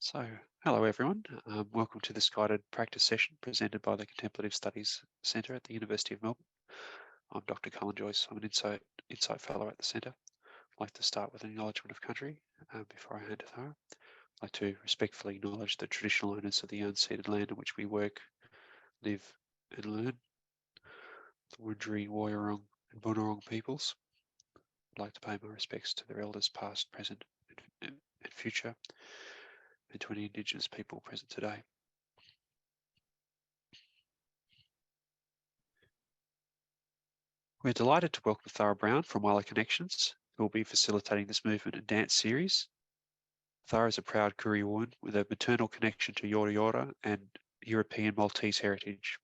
So, hello everyone. Welcome to this guided practice session presented by the Contemplative Studies Centre at the University of Melbourne. I'm Dr. Colin Joyce. I'm an Insight Fellow at the Centre. I'd like to start with an acknowledgement of country before I hand to Thara. I'd like to respectfully acknowledge the traditional owners of the unceded land on which we work, live and learn, the Wurundjeri, Woiwurrung and Bunurong peoples. I'd like to pay my respects to their elders past, present and future, and to any Indigenous people present today. We're delighted to welcome Thara Brown from Wala Connections, who will be facilitating this movement and dance series. Thara is a proud Koori woman with a maternal connection to Yorta Yorta and European Maltese heritage.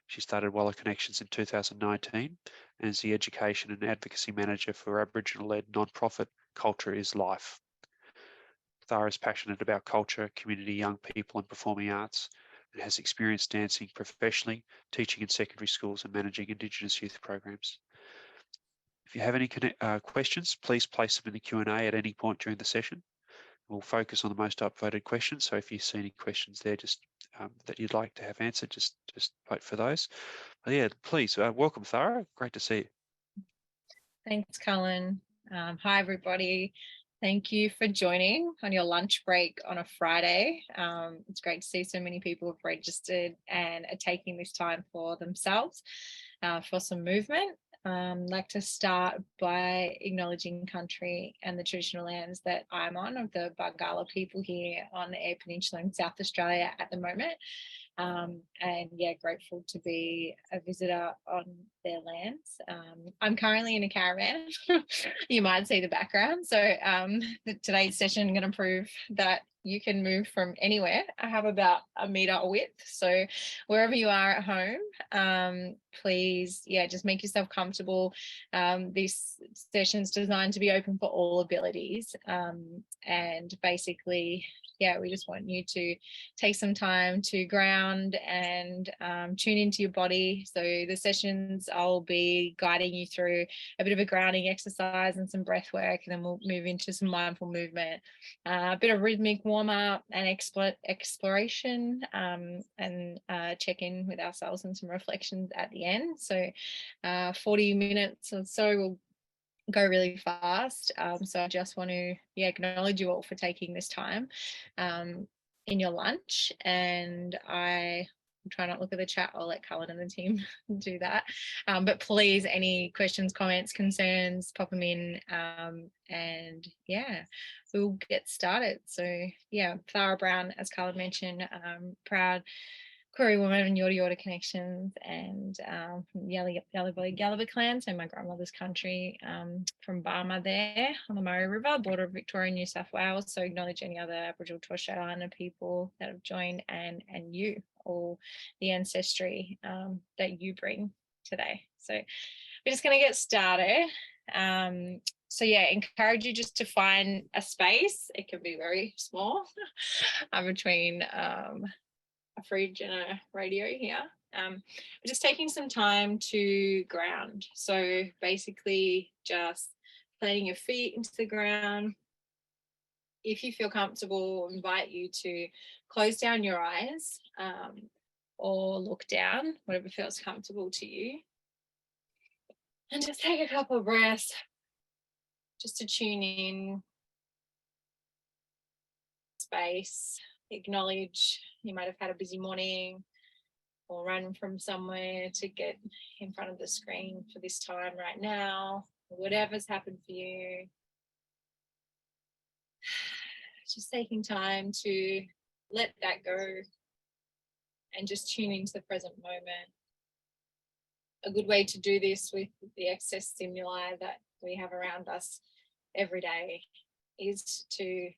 She started Wala Connections in 2019 and is the Education and Advocacy Manager for Aboriginal-led non-profit Culture is Life. Thara is passionate about culture, community, young people and performing arts, and has experience dancing professionally, teaching in secondary schools and managing Indigenous youth programs. If you have any questions, please place them in the Q&A at any point during the session. We'll focus on the most upvoted questions. So if you see any questions there just that you'd like to have answered, just vote for those. But yeah, please, welcome Thara. Great to see you. Thanks, Colin. Hi, everybody. Thank you for joining on your lunch break on a Friday. It's great to see so many people have registered and are taking this time for themselves for some movement. I'd like to start by acknowledging country and the traditional lands that I'm on, of the Bargala people here on the Eyre Peninsula in South Australia at the moment. And yeah, grateful to be a visitor on their lands. I'm currently in a caravan. You might see the background. So today's session is going to prove that you can move from anywhere. I have about a metre width. So wherever you are at home, please, just make yourself comfortable. This session's designed to be open for all abilities. And basically, we just want you to take some time to ground and tune into your body. So the sessions, I'll be guiding you through a bit of a grounding exercise and some breath work, and then we'll move into some mindful movement, a bit of rhythmic warm up and exploration, and check in with ourselves and some reflections at the end. So 40 minutes or so will go really fast. So I just want to acknowledge you all for taking this time in your lunch, and I try not to look at the chat. I'll let Cullen and the team do that. But please, any questions, comments, concerns, pop them in, and we'll get started. So Thara Brown, as Cullen mentioned, proud Koori woman and Yorta Yorta connections, and from Yalibali Gallaba clan, so my grandmother's country, from Barma there on the Murray River, border of Victoria and New South Wales. So acknowledge any other Aboriginal and Torres Strait Islander people that have joined, and you, all the ancestry that you bring today. So we're just going to get started. Encourage you just to find a space. It can be very small between a fridge and a radio here. We're just taking some time to ground. So basically just planting your feet into the ground. If you feel comfortable, I invite you to close down your eyes or look down, whatever feels comfortable to you. And just take a couple of breaths just to tune in, space, acknowledge you might have had a busy morning or run from somewhere to get in front of the screen for this time right now, whatever's happened for you. Just taking time to let that go and just tune into the present moment. A good way to do this with the excess stimuli that we have around us every day is to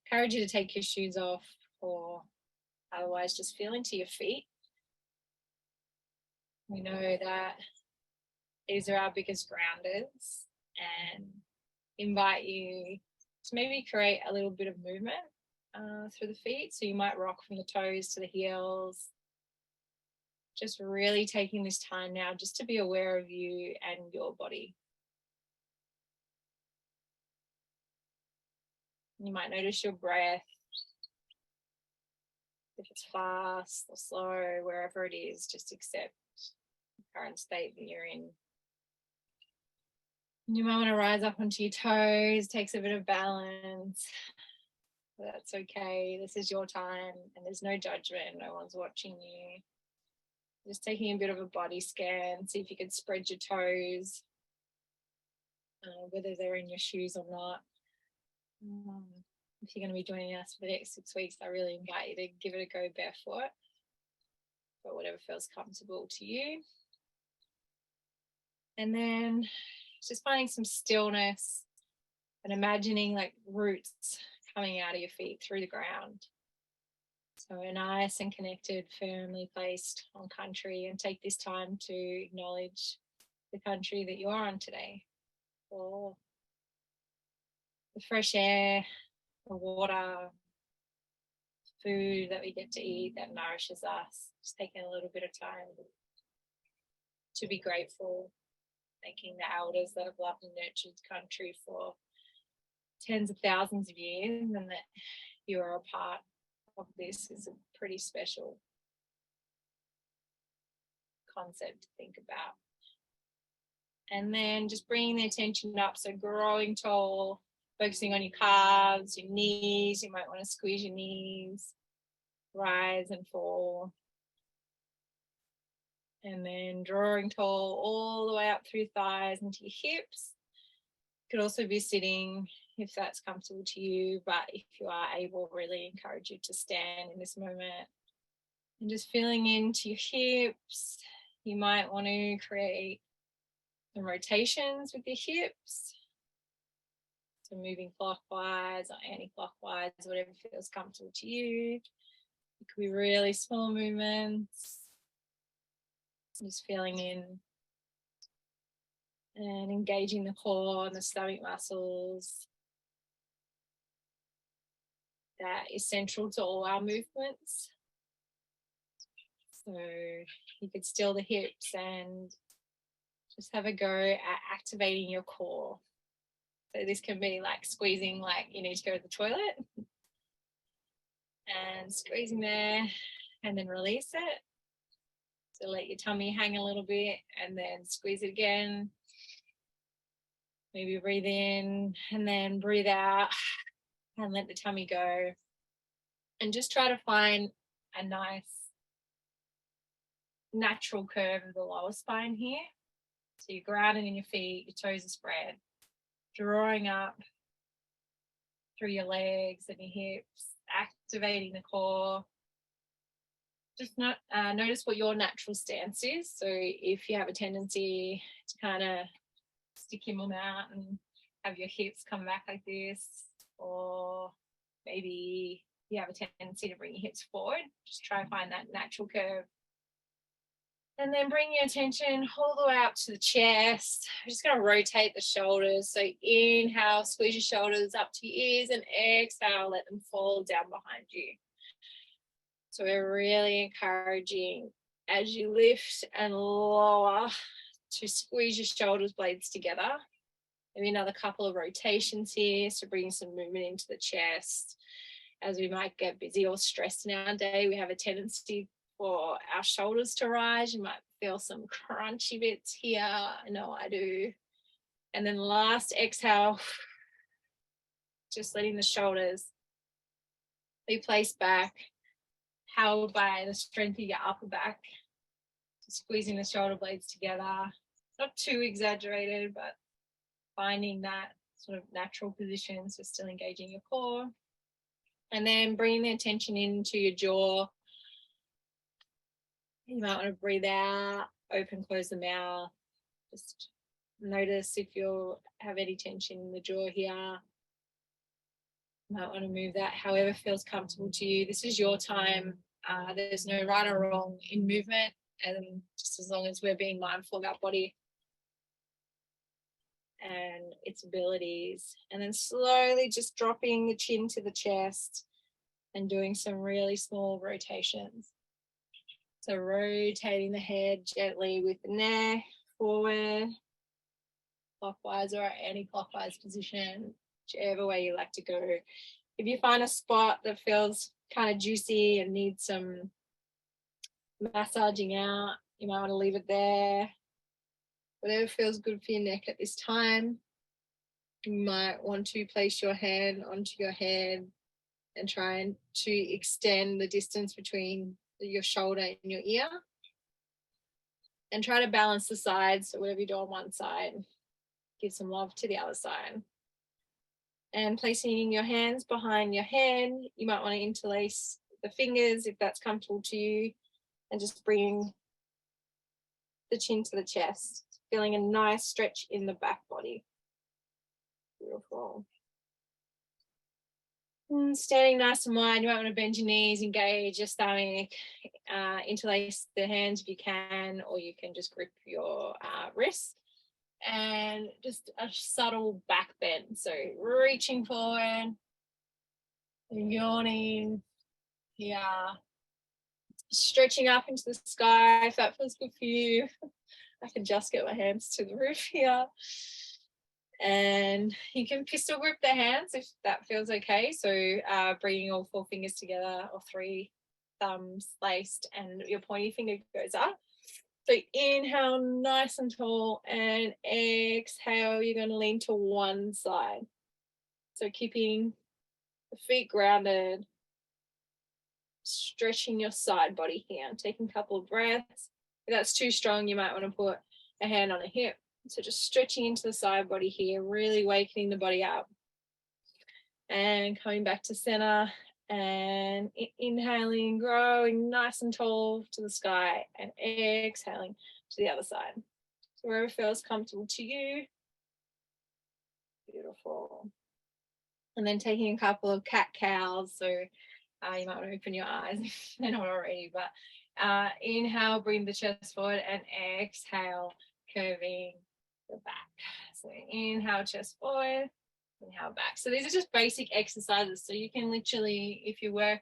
encourage you to take your shoes off, or otherwise just feel into your feet. We know that these are our biggest grounders, and invite you to maybe create a little bit of movement through the feet. So you might rock from the toes to the heels. Just really taking this time now just to be aware of you and your body. You might notice your breath If it's fast or slow, wherever it is, just accept the current state that you're in. You might want to rise up onto your toes, takes a bit of balance. That's okay. This is your time and there's no judgment. No one's watching you. Just taking a bit of a body scan. See if you can spread your toes, whether they're in your shoes or not. If you're going to be joining us for the next 6 weeks, I really invite you to give it a go barefoot, but whatever feels comfortable to you. And then just finding some stillness and imagining like roots coming out of your feet through the ground. So we're nice and connected, firmly placed on country, and take this time to acknowledge the country that you're on today, or the fresh air, the water, food that we get to eat that nourishes us. Just taking a little bit of time to be grateful, thanking the elders that have loved and nurtured country for tens of thousands of years, and that you are a part of this is a pretty special concept to think about. And then just bringing the attention up, so growing tall, focusing on your calves, your knees. You might want to squeeze your knees, rise and fall. And then drawing tall all the way up through thighs into your hips. Could also be sitting if that's comfortable to you, but if you are able, really encourage you to stand in this moment. And just feeling into your hips. You might want to create some rotations with your hips. So moving clockwise or anti-clockwise, whatever feels comfortable to you. It could be really small movements. Just feeling in and engaging the core and the stomach muscles. That is central to all our movements. So you could still the hips and just have a go at activating your core. So this can be like squeezing like you need to go to the toilet and squeezing there and then release it. So let your tummy hang a little bit and then squeeze it again. Maybe breathe in and then breathe out and let the tummy go. And just try to find a nice natural curve of the lower spine here. So you're grounding in your feet, your toes are spread, drawing up through your legs and your hips, activating the core. Just notice what your natural stance is. So if you have a tendency to kind of stick your mum out and have your hips come back like this, or maybe you have a tendency to bring your hips forward, just try and find that natural curve. And then bring your attention all the way up to the chest. I'm just going to rotate the shoulders. So inhale, squeeze your shoulders up to your ears, and exhale, let them fall down behind you. So we're really encouraging as you lift and lower to squeeze your shoulders blades together. Maybe another couple of rotations here, so bringing some movement into the chest. As we might get busy or stressed in our day, we have a tendency for our shoulders to rise. You might feel some crunchy bits here. I know I do. And then last exhale, just letting the shoulders be placed back, held by the strength of your upper back. Just squeezing the shoulder blades together. Not too exaggerated, but finding that sort of natural position, so still engaging your core. And then bringing the attention into your jaw. You might want to breathe out, open, close the mouth. Just notice if you have any tension in the jaw here. You might want to move that however feels comfortable to you. This is your time. There's no right or wrong in movement, and just as long as we're being mindful of our body and its abilities. And then slowly just dropping the chin to the chest and doing some really small rotations. So rotating the head gently with the neck forward, clockwise or anti-clockwise position, whichever way you like to go. If you find a spot that feels kind of juicy and needs some massaging out, you might want to leave it there. Whatever feels good for your neck at this time. You might want to place your hand onto your head and try to extend the distance between your shoulder and your ear. And try to balance the sides. So whatever you do on one side, give some love to the other side. And placing your hands behind your head, you might want to interlace the fingers if that's comfortable to you, and just bring the chin to the chest, feeling a nice stretch in the back body. Beautiful. And standing nice and wide, you might want to bend your knees, engage your stomach, interlace the hands if you can, or you can just grip your wrist. And just a subtle back bend. So reaching forward, yawning here, stretching up into the sky if that feels good for you. I can just get my hands to the roof here. And you can pistol grip the hands if that feels okay. So bringing all 4 fingers together, or 3 thumbs laced, and your pointy finger goes up. So inhale nice and tall, and exhale, you're going to lean to one side. So keeping the feet grounded, stretching your side body here, taking a couple of breaths. If that's too strong, you might want to put a hand on a hip. So just stretching into the side body here, really wakening the body up. And coming back to center, and inhaling, growing nice and tall to the sky, and exhaling to the other side. So wherever feels comfortable to you. Beautiful. And then taking a couple of cat cows. So you might want to open your eyes if they're not already, but inhale, bring the chest forward, and exhale, curving the back. So inhale, chest forward, inhale, back. So these are just basic exercises. So you can literally, if you work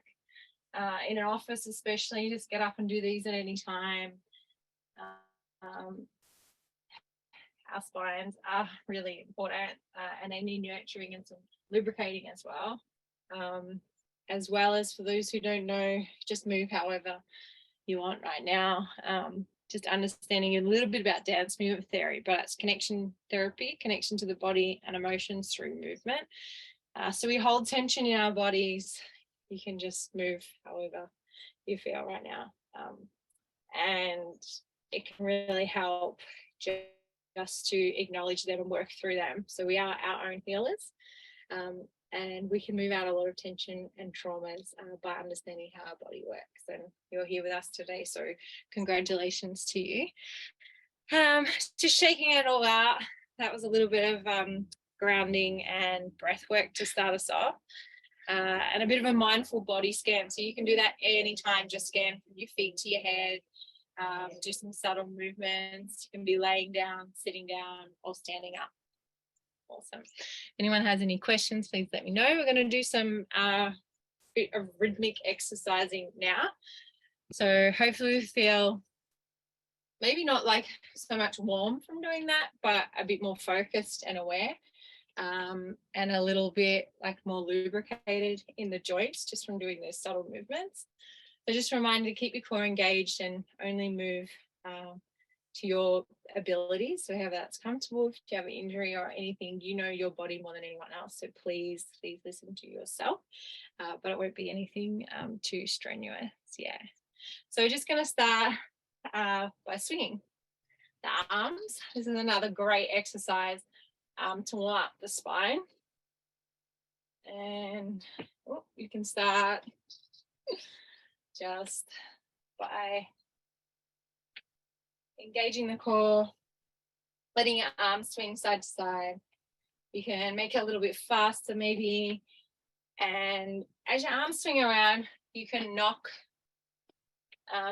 in an office especially, just get up and do these at any time. Our spines are really important, and they need nurturing and some lubricating as well. As well as, for those who don't know, just move however you want right now. Just understanding a little bit about dance movement theory, but it's connection therapy, connection to the body and emotions through movement. So we hold tension in our bodies. You can just move however you feel right now. And it can really help just to acknowledge them and work through them. So we are our own healers. And we can move out a lot of tension and traumas by understanding how our body works. And you're here with us today, so congratulations to you. Just shaking it all out. That was a little bit of grounding and breath work to start us off. And a bit of a mindful body scan. So you can do that anytime. Just scan from your feet to your head. Do some subtle movements. You can be laying down, sitting down, or standing up. Awesome. If anyone has any questions, please let me know. We're going to do some bit of rhythmic exercising now. So hopefully we feel maybe not like so much warm from doing that, but a bit more focused and aware, and a little bit like more lubricated in the joints just from doing those subtle movements. So just a reminder to keep your core engaged and only move to your abilities. So however that's comfortable. If you have an injury or anything, you know your body more than anyone else. So please listen to yourself. But it won't be anything too strenuous. Yeah. So we're just going to start by swinging the arms. This is another great exercise to warm up the spine. And you can start just by engaging the core, letting your arms swing side to side. You can make it a little bit faster maybe. And as your arms swing around, you can knock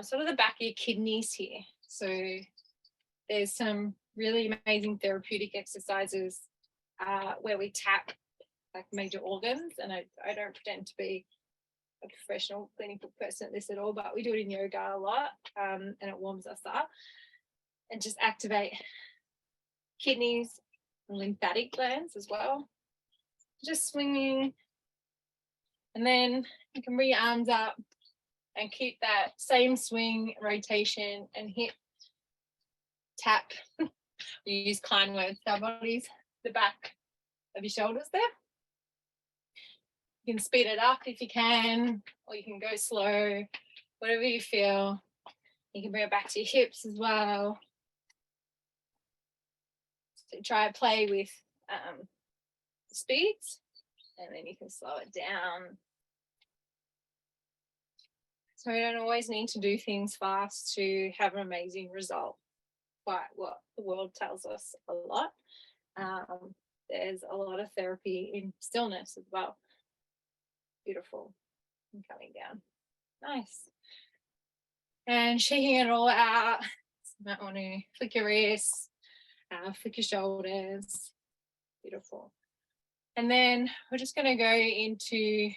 sort of the back of your kidneys here. So there's some really amazing therapeutic exercises where we tap like major organs. And I don't pretend to be a professional clinical person at this at all, but we do it in yoga a lot, and it warms us up. And just activate kidneys and lymphatic glands as well. Just swinging And then you can bring your arms up and keep that same swing rotation and hip tap. We use kind words to our bodies, the back of your shoulders there. You can speed it up if you can, or you can go slow, whatever you feel. You can bring it back to your hips as well. So try to play with speeds, and then you can slow it down. So we don't always need to do things fast to have an amazing result. Quite what the world tells us a lot. There's a lot of therapy in stillness as well. Beautiful. And coming down. Nice. And shaking it all out. So you might want to flick your wrists, flick your shoulders. Beautiful. And then we're just going to go into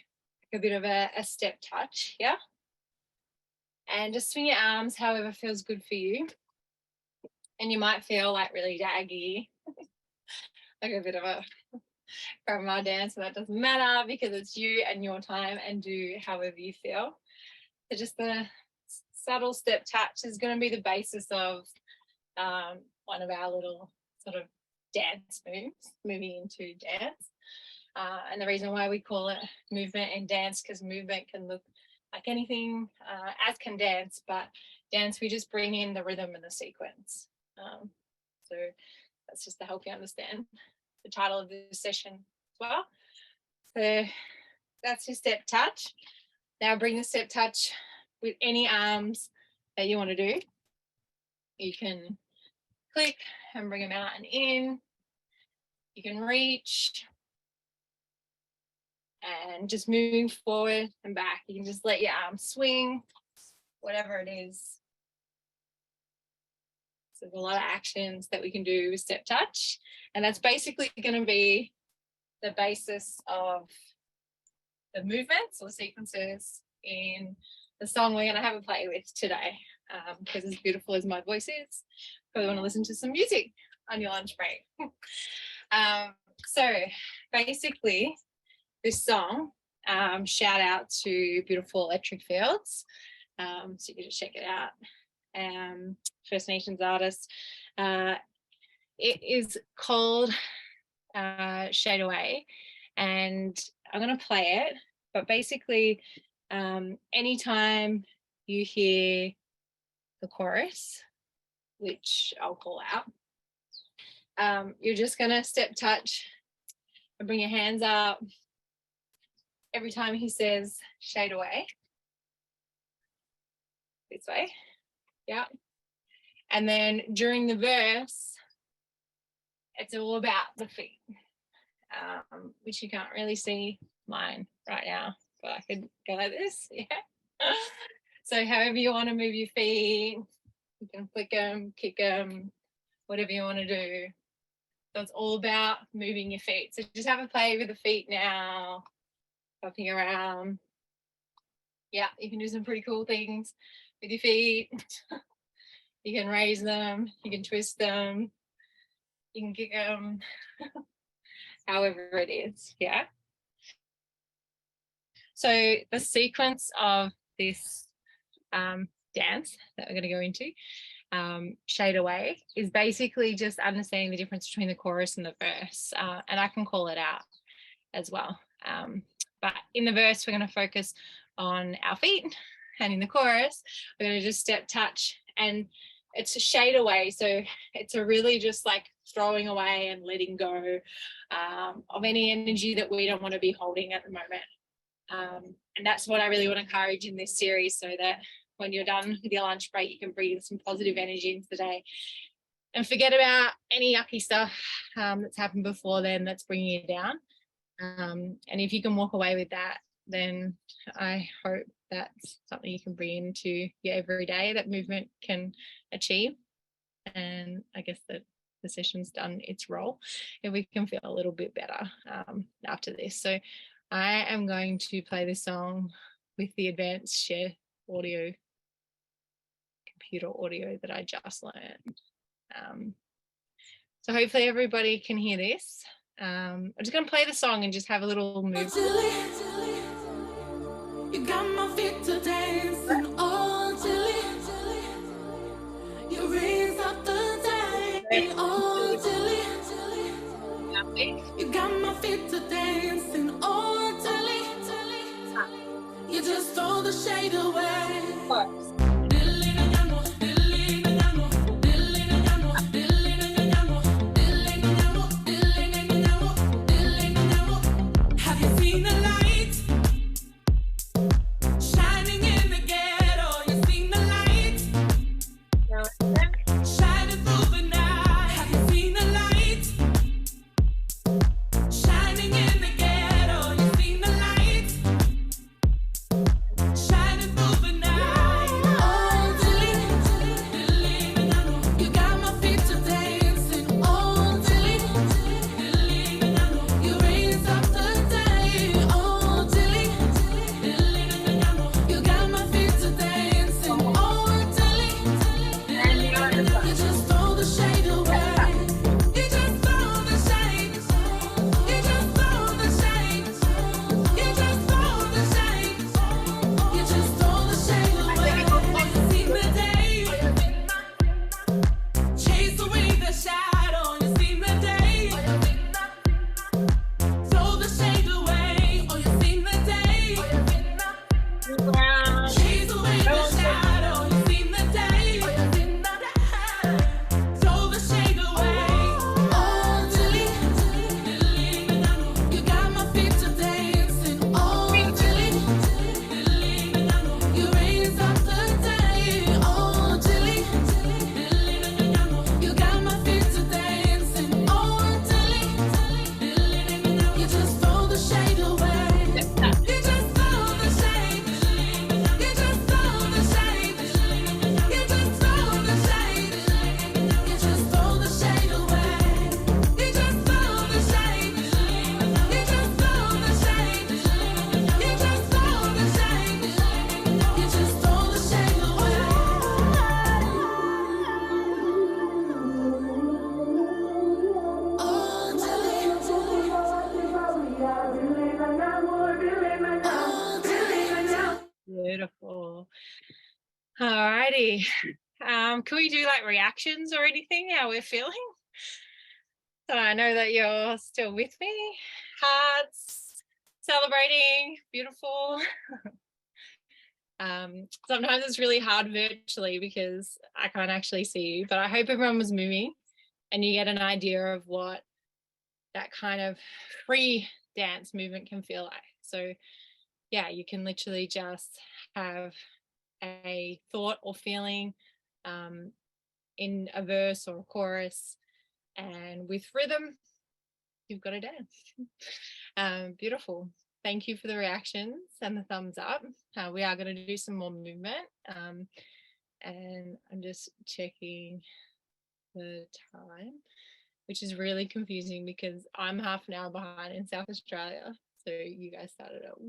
a bit of a step touch here. And just swing your arms however feels good for you. And you might feel like really daggy, like a bit of a grandma dance, but that doesn't matter because it's you and your time, and do however you feel. So just the subtle step touch is going to be the basis of one of our little sort of dance moves, moving into dance. And the reason why we call it movement and dance, because movement can look like anything, as can dance, but dance, we just bring in the rhythm and the sequence. So that's just to help you understand the title of this session as well. So that's your step touch. Now bring the step touch with any arms that you want to do. You can click and bring them out and in. You can reach and just move forward and back. You can just let your arms swing, whatever it is. So there's a lot of actions that we can do with step touch, and that's basically going to be the basis of the movements or sequences in the song we're going to have a play with today. Because as beautiful as my voice is, probably want to listen to some music on your lunch break. So basically, this song, shout out to Beautiful Electric Fields. So you can just check it out. First Nations artist. It is called Shade Away, and I'm going to play it. But basically, anytime you hear the chorus, which I'll call out, you're just going to step touch and bring your hands up every time he says shade away. This way. Yeah. And then during the verse, it's all about the feet, which you can't really see mine right now, but I could go like this. Yeah. So however you want to move your feet, you can flick them, kick them, whatever you want to do. So it's all about moving your feet. So just have a play with the feet now, hopping around. Yeah, you can do some pretty cool things with your feet. You can raise them, you can twist them, you can kick them, however it is, yeah. So the sequence of this dance that we're going to go into, Shade Away, is basically just understanding the difference between the chorus and the verse, and I can call it out as well. But in the verse, we're going to focus on our feet, and in the chorus, we're going to just step touch, and it's a shade away. So it's a really just like throwing away and letting go of any energy that we don't want to be holding at the moment. And that's what I really want to encourage in this series, so that when you're done with your lunch break, you can breathe some positive energy into the day and forget about any yucky stuff that's happened before then that's bringing you down. And if you can walk away with that, then I hope that's something you can bring into your everyday that movement can achieve. And I guess that the session's done its role, and we can feel a little bit better after this. So I am going to play this song with the advanced share audio, computer audio that I just learned. So hopefully everybody can hear this. I'm just going to play the song and just have a little move. You got my feet to dancing, oh, Tilly. You just throw the shade away. Have you seen the light shining in the ghetto? You seen the light shining through the night. Have you seen the light shining in the ghetto? You seen the light shining through the night. Oh, Tilly, you got my feet to dancing. Oh, Tilly, you raise up the day. Oh, Tilly, you got my feet to dancing. Oh, Tilly, you just throw the shade away. You just throw the shade. You just throw the shade. You just throw the shade. You just throw the shade away. See the day. Chase away the shadow. You see the day. Throw the shade away. Oh, you see the day. Chase away the shadow. You see the day. Throw the shade away. Oh, Tilly, you got my feet to dancing. Oh, Tilly, you raise up the day. Oh, Tilly, you got my feet to dancing. Oh, Tilly, you just throw the shade away. You just throw the shade. You just throw the shade. You just throw the shade. You just throw the shade away. You just throw the shade. You just throw the shade. You just throw the shade. You just throw the shade away. Oh, Tilly, oh, Tilly. Beautiful. Alrighty. Can we do like reactions or anything, how we're feeling? So I know that you're still with me. Hearts, celebrating, beautiful. Sometimes it's really hard virtually because I can't actually see you, but I hope everyone was moving and you get an idea of what that kind of free dance movement can feel like. So yeah, you can literally just have a thought or feeling in a verse or a chorus, and with rhythm, you've got to dance. Beautiful. Thank you for the reactions and the thumbs up. We are going to do some more movement. And I'm just checking the time, which is really confusing because I'm half an hour behind in South Australia. So you guys started at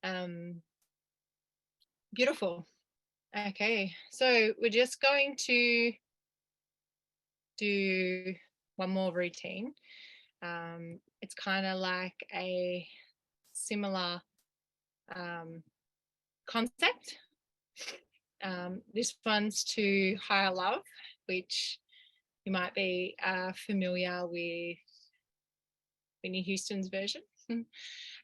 1. Beautiful. Okay, so we're just going to do one more routine. It's kind of like a similar concept. This one's to Higher Love, which you might be familiar with Whitney Houston's version.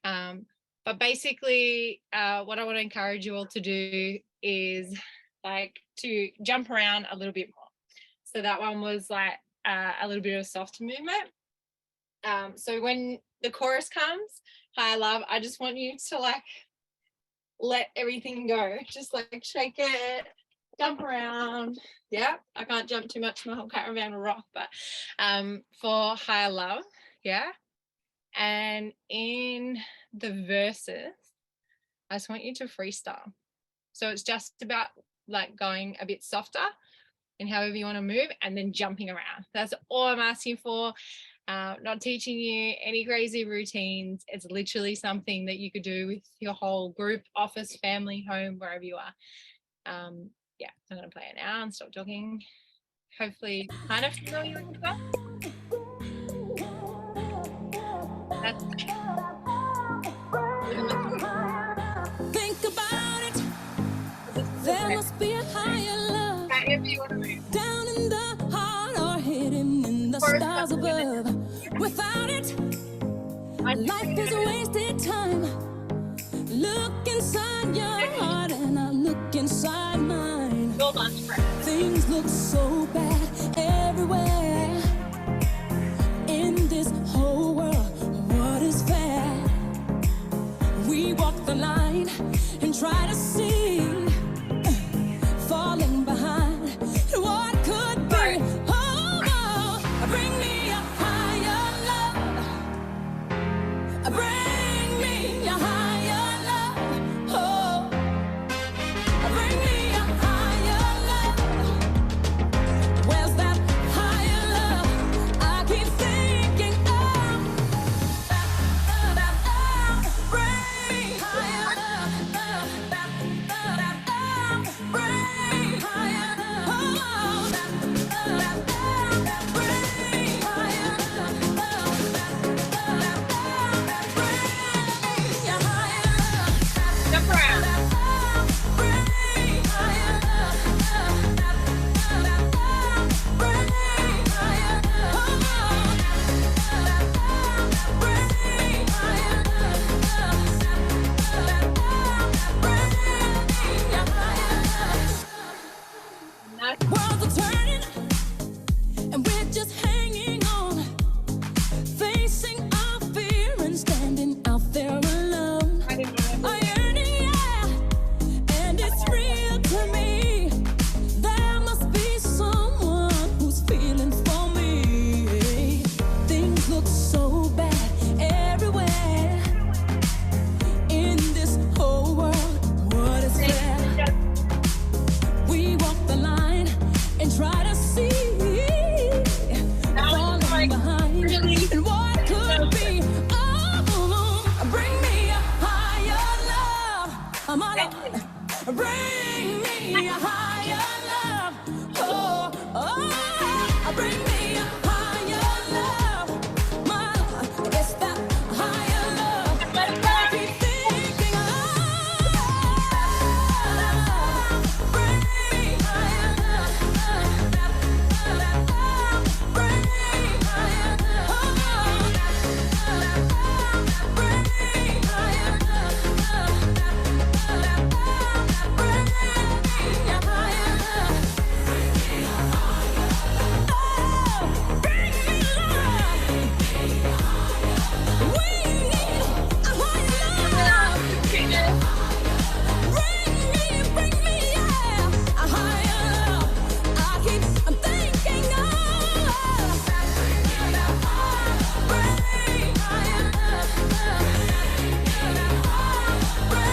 But basically what I want to encourage you all to do is like to jump around a little bit more. So that one was like a little bit of softer movement. So when the chorus comes, Higher Love, I just want you to like let everything go. Just like shake it, jump around. Yeah, I can't jump too much, my whole caravan will rock, but for Higher Love, yeah. And in the verses, I just want you to freestyle. So it's just about like going a bit softer and however you want to move and then jumping around. That's all I'm asking for. Not teaching you any crazy routines. It's literally something that you could do with your whole group, office, family, home, wherever you are. Yeah, I'm going to play it now and stop talking. Hopefully kind of familiar with that. Think about it. There must be a higher love down in the heart or hidden in the stars above. Without it, Life is a wasted time. Look inside your heart and I look inside mine. Your lunch break. Things look so bad everywhere. In this whole world, what is fair? We walk the line and try to see, falling behind what could be. Oh, bring me a higher love. Bring me a higher love. Oh, bring me a higher love. Where's that higher love? I keep thinking of. Bring me higher love. Bring me higher love. Bring me higher love. Jump around. Nice. Worlds are turning, and we're just hanging on, facing our fear and standing out there alone. I didn't know. A yearning, yeah, and it's real to me. There must be someone who's feeling for me. Things look so bad everywhere. In this whole world, what is fair? We walk the line and try to see, falling behind, and what could be. Oh, bring me a higher love. I'm on it. Bring me a higher love. Oh, bring me a higher love. My love, it's that higher love. I keep thinking of. Bring me higher love. Bring me higher love. Bring me higher love. Bring me higher love. Oh, bring me love. We need a higher love. Bring me, yeah, a higher love. I keep thinking of. Bring me higher love. Bring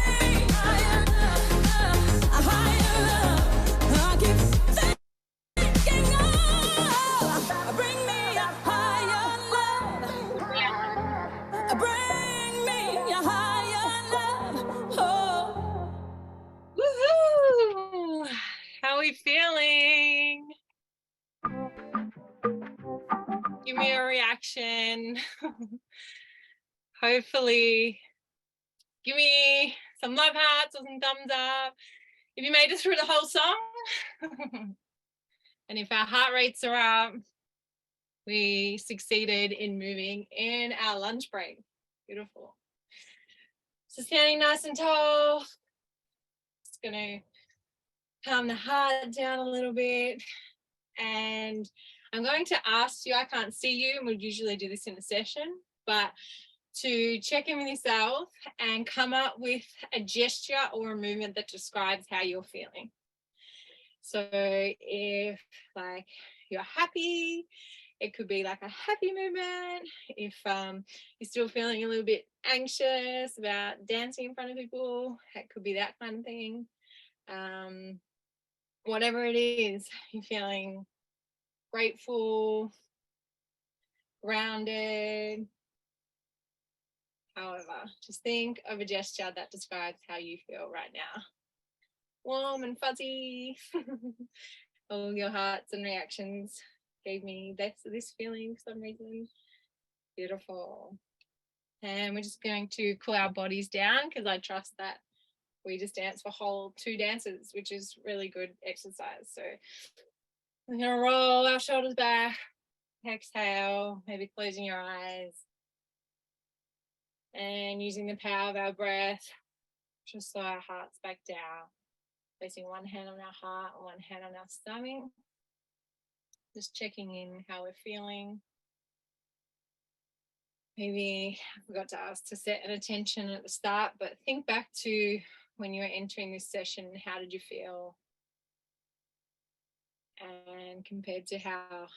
me higher love. A higher love. I keep thinking of. Bring me a higher love. Bring me a higher love. Oh. Woohoo! How are we feeling? Give me a reaction. Hopefully, give me some love hearts or some thumbs up if you made it through the whole song. And if our heart rates are up, we succeeded in moving in our lunch break. Beautiful. So standing nice and tall. Just gonna calm the heart down a little bit. And I'm going to ask you, I can't see you, and we'd usually do this in a session, but to check in with yourself and come up with a gesture or a movement that describes how you're feeling. So if like you're happy, it could be like a happy movement. If you're still feeling a little bit anxious about dancing in front of people, it could be that kind of thing. Whatever it is, you're feeling grateful, grounded. However, just think of a gesture that describes how you feel right now. Warm and fuzzy. All your hearts and reactions gave me this feeling for some reason. Beautiful. And we're just going to cool our bodies down because I trust that we just dance for whole 2 dances, which is really good exercise. So We're going to roll our shoulders back. Exhale, maybe closing your eyes. And using the power of our breath, just slow our hearts back down. Placing one hand on our heart and one hand on our stomach. Just checking in how we're feeling. Maybe I forgot to ask to set an intention at the start, but think back to when you were entering this session, how did you feel? And compared to how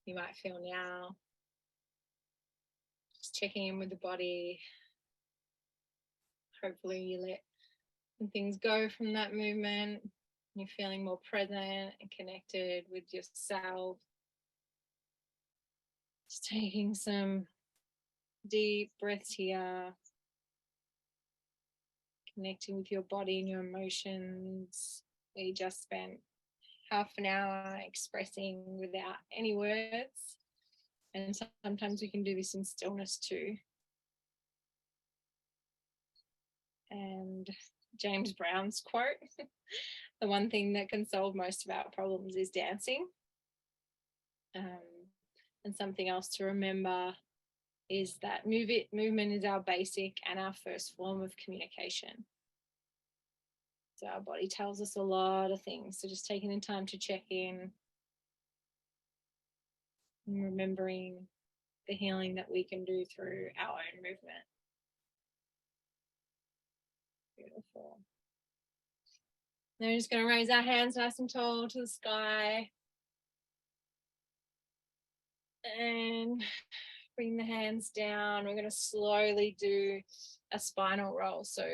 you might feel now. Just checking in with the body. Hopefully you let some things go from that movement. You're feeling more present and connected with yourself. Just taking some deep breaths here. Connecting with your body and your emotions. We just spent half an hour expressing without any words. And sometimes we can do this in stillness too. And James Brown's quote, the one thing that can solve most of our problems is dancing. And something else to remember is that movement is our basic and our first form of communication. So our body tells us a lot of things. So just taking the time to check in and remembering the healing that we can do through our own movement. Beautiful. Then we're just going to raise our hands nice and tall to the sky. And bring the hands down. We're going to slowly do a spinal roll. So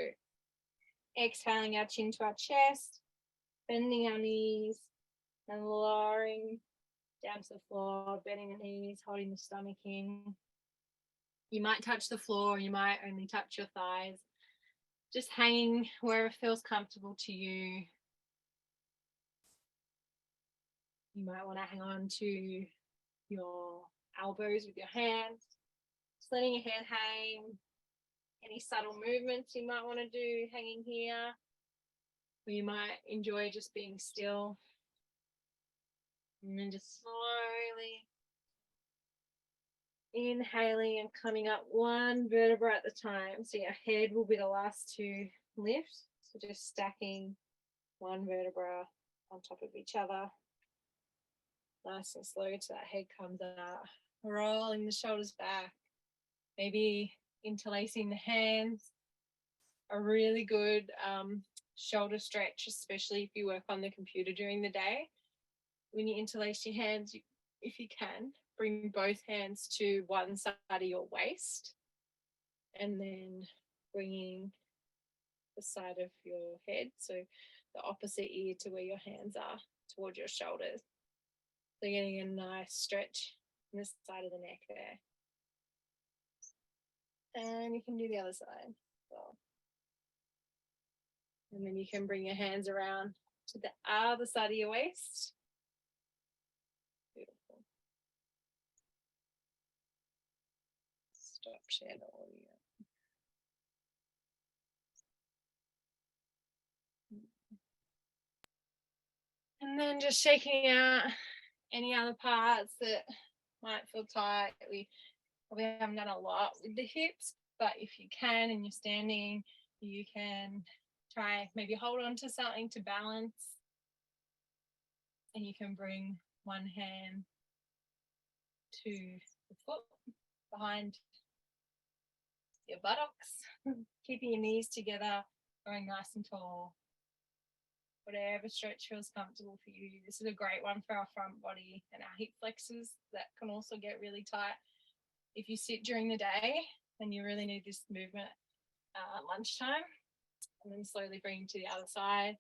exhaling our chin to our chest, bending our knees and lowering down to the floor, bending the knees, holding the stomach in. You might touch the floor, you might only touch your thighs. Just hanging wherever feels comfortable to you. You might want to hang on to your elbows with your hands. Just letting your head hang. Any subtle movements you might want to do hanging here. Or you might enjoy just being still. And then just slowly inhaling and coming up one vertebra at a time. So your head will be the last to lift. So just stacking one vertebra on top of each other. Nice and slow till that head comes out. Rolling the shoulders back. Maybe interlacing the hands. A really good shoulder stretch, especially if you work on the computer during the day. When you interlace your hands, if you can, bring both hands to one side of your waist and then bringing the side of your head, so the opposite ear to where your hands are, towards your shoulders. So getting a nice stretch in the side of the neck there. And you can do the other side as well. And then you can bring your hands around to the other side of your waist. Beautiful. Stop sharing the audio. And then just shaking out any other parts that might feel tight. We probably haven't done a lot with the hips, but if you can and you're standing, you can try maybe hold on to something to balance. And you can bring one hand to the foot behind your buttocks, keeping your knees together, going nice and tall. Whatever stretch feels comfortable for you. This is a great one for our front body and our hip flexors that can also get really tight. If you sit during the day and you really need this movement at lunchtime, and then slowly bring to the other side.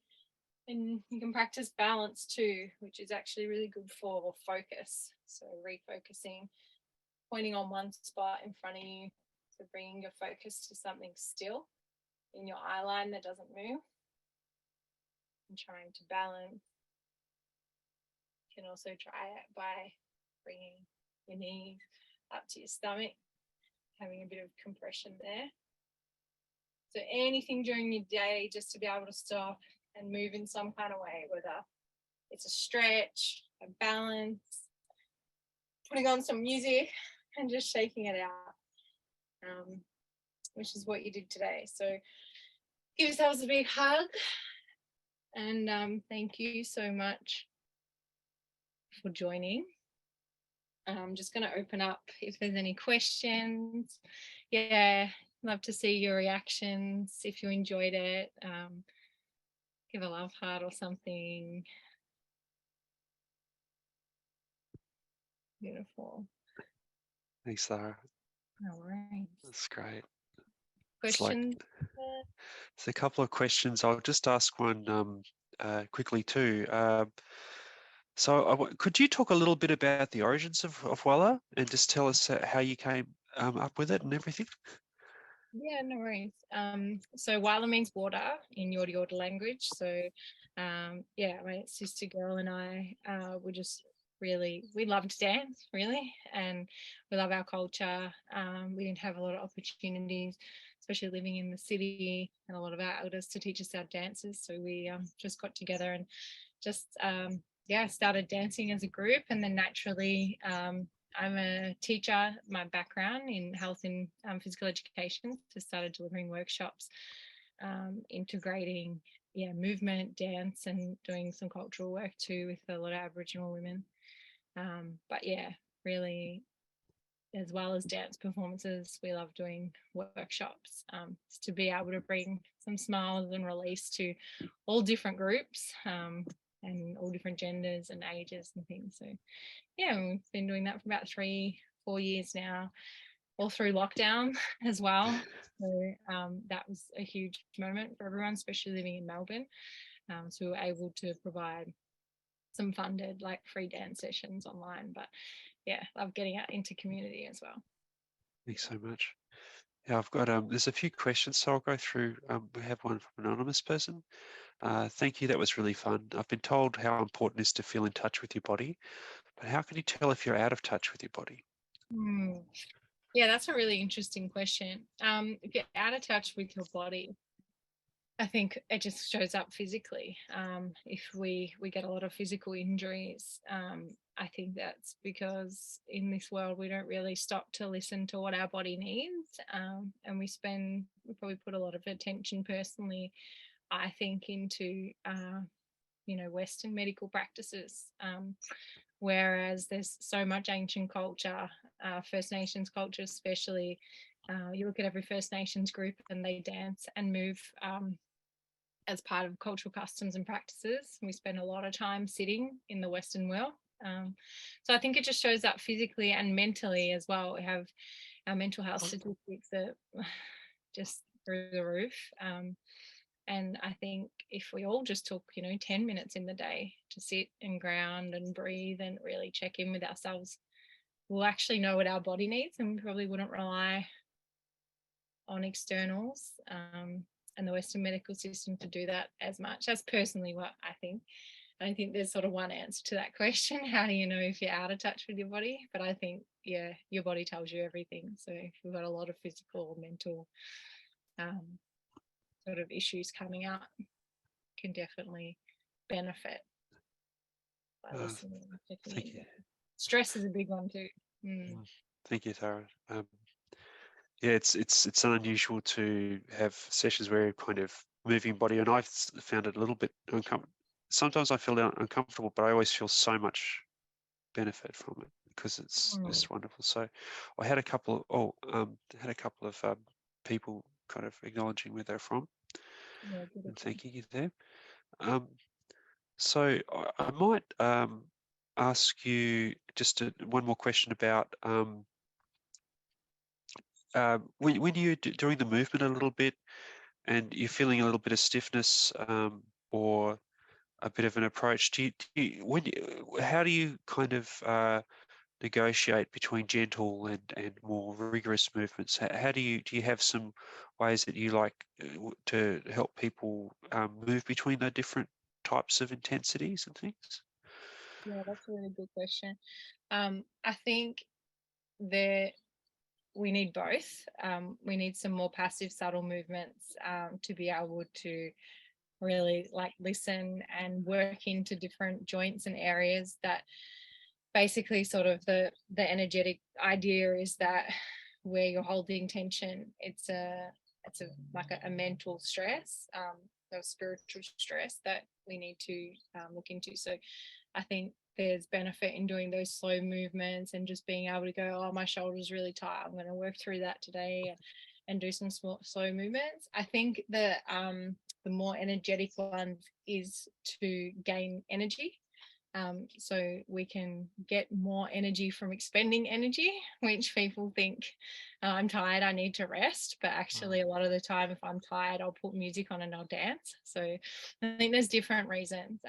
And you can practice balance too, which is actually really good for focus. So refocusing, pointing on one spot in front of you, so bringing your focus to something still in your eye line that doesn't move. And trying to balance. You can also try it by bringing your knees up to your stomach, having a bit of compression there. So anything during your day just to be able to stop and move in some kind of way, whether it's a stretch, balance, putting on some music and just shaking it out, which is what you did today. So give yourselves a big hug, and thank you so much for joining. I'm just going to open up if there's any questions. Yeah, love to see your reactions if you enjoyed it. Give a love heart or something. Beautiful. Thanks, Thara. No worries. That's great. Questions? There's a couple of questions. I'll just ask one quickly too. So could you talk a little bit about the origins of Walla and just tell us how you came up with it and everything? Yeah, no worries. So Walla means water in Yorta Yorta language. So yeah, my sister girl and I were just we loved dance really, and we love our culture. We didn't have a lot of opportunities, especially living in the city, and a lot of our elders to teach us our dances. So we just got together and just yeah, started dancing as a group, and then naturally I'm a teacher, my background in health and physical education, so started delivering workshops, integrating movement, dance, and doing some cultural work too with a lot of Aboriginal women. But yeah, really, as well as dance performances, we love doing workshops to be able to bring some smiles and release to all different groups and all different genders and ages and things. So yeah, we've been doing that for about 3-4 years now, all through lockdown as well. So that was a huge moment for everyone, especially living in Melbourne. So we were able to provide some funded like free dance sessions online, but yeah, love getting out into community as well. Thanks so much. Yeah, I've got there's a few questions, so I'll go through. We have one from an anonymous person. Thank you, that was really fun. I've been told how important it is to feel in touch with your body, but how can you tell if you're out of touch with your body? Yeah, that's a really interesting question. If you're out of touch with your body, I think it just shows up physically. If we get a lot of physical injuries, I think that's because in this world we don't really stop to listen to what our body needs, and we probably put a lot of attention personally, I think, into Western medical practices, whereas there's so much ancient culture, First Nations culture especially. You look at every First Nations group and they dance and move as part of cultural customs and practices. We spend a lot of time sitting in the Western world. So I think it just shows up physically and mentally as well. We have our mental health statistics that just through the roof. And I think if we all just took, 10 minutes in the day to sit and ground and breathe and really check in with ourselves, we'll actually know what our body needs, and we probably wouldn't rely on externals and the Western medical system to do that as much. That's personally what I think. I don't think there's sort of one answer to that question. How do you know if you're out of touch with your body? But I think, yeah, your body tells you everything. So if you've got a lot of physical or mental sort of issues coming up, can definitely benefit by listening. Thank you. Stress is a big one too. Thank you, Thara. Yeah, it's unusual to have sessions where you're kind of moving body, and I've found it a little bit uncomfortable. Sometimes I feel uncomfortable, but I always feel so much benefit from it because it's just wonderful. So I had a couple of people kind of acknowledging where they're from and thanking you there. So I might ask you just one more question about when you're doing the movement a little bit and you're feeling a little bit of stiffness or a bit of an approach, how do you kind of negotiate between gentle and more rigorous movements? How do you have some ways that you like to help people move between the different types of intensities and things? Yeah, that's a really good question. I think we need both. We need some more passive, subtle movements to be able to really like listen and work into different joints and areas that basically sort of the energetic idea is that where you're holding tension, it's like a mental stress, or spiritual stress that we need to look into. So I think there's benefit in doing those slow movements and just being able to go, oh, my shoulder's really tight, I'm going to work through that today, and do some slow movements. I think the more energetic one is to gain energy. So we can get more energy from expending energy, which people think, I'm tired, I need to rest. But actually, a lot of the time, if I'm tired, I'll put music on and I'll dance. So I think there's different reasons.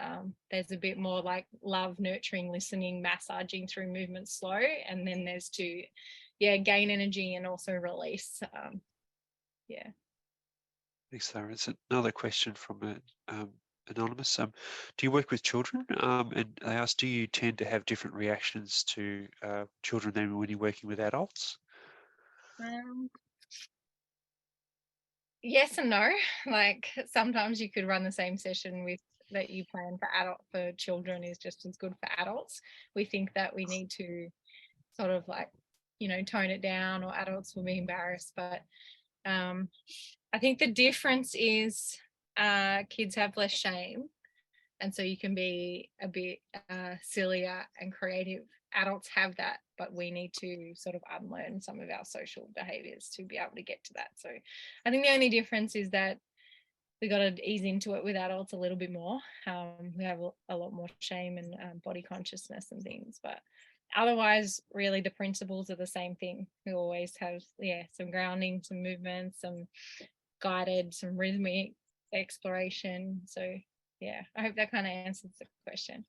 There's a bit more like love, nurturing, listening, massaging through movement slow. And then there's to, gain energy and also release. Thanks, Sarah. It's another question from Anonymous. Do you work with children? And they ask, do you tend to have different reactions to children than when you're working with adults? Yes and no. Like sometimes you could run the same session with that you plan for children is just as good for adults. We think that we need to sort of like, tone it down, or adults will be embarrassed. But I think the difference is kids have less shame, and so you can be a bit sillier and creative. Adults have that, but we need to sort of unlearn some of our social behaviors to be able to get to that. So I think the only difference is that we got to ease into it with adults a little bit more. We have a lot more shame and body consciousness and things, but otherwise really the principles are the same thing. We always have some grounding, some movement, some guided, some rhythmic exploration. So I hope that kind of answers the question.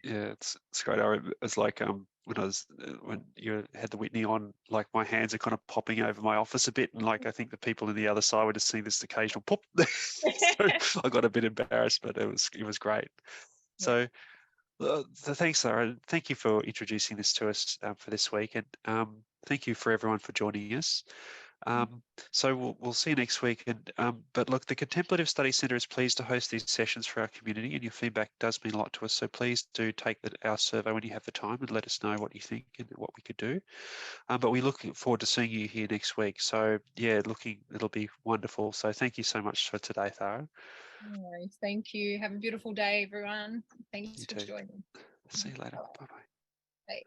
Yeah, it's great. It's like when you had the Whitney on, like my hands are kind of popping over my office a bit, and like I think the people on the other side were just seeing this occasional pop. So I got a bit embarrassed, but it was great. So thanks, Sarah. Thank you for introducing this to us for this week, and thank you for everyone for joining us. So we'll see you next week. And but look, the Contemplative Study Centre is pleased to host these sessions for our community, and your feedback does mean a lot to us. So please do take our survey when you have the time and let us know what you think and what we could do. But we look forward to seeing you here next week. So it'll be wonderful. So thank you so much for today, Thara. No worries. Thank you. Have a beautiful day, everyone. Thanks You for too. joining. See you later. Bye-bye. Bye.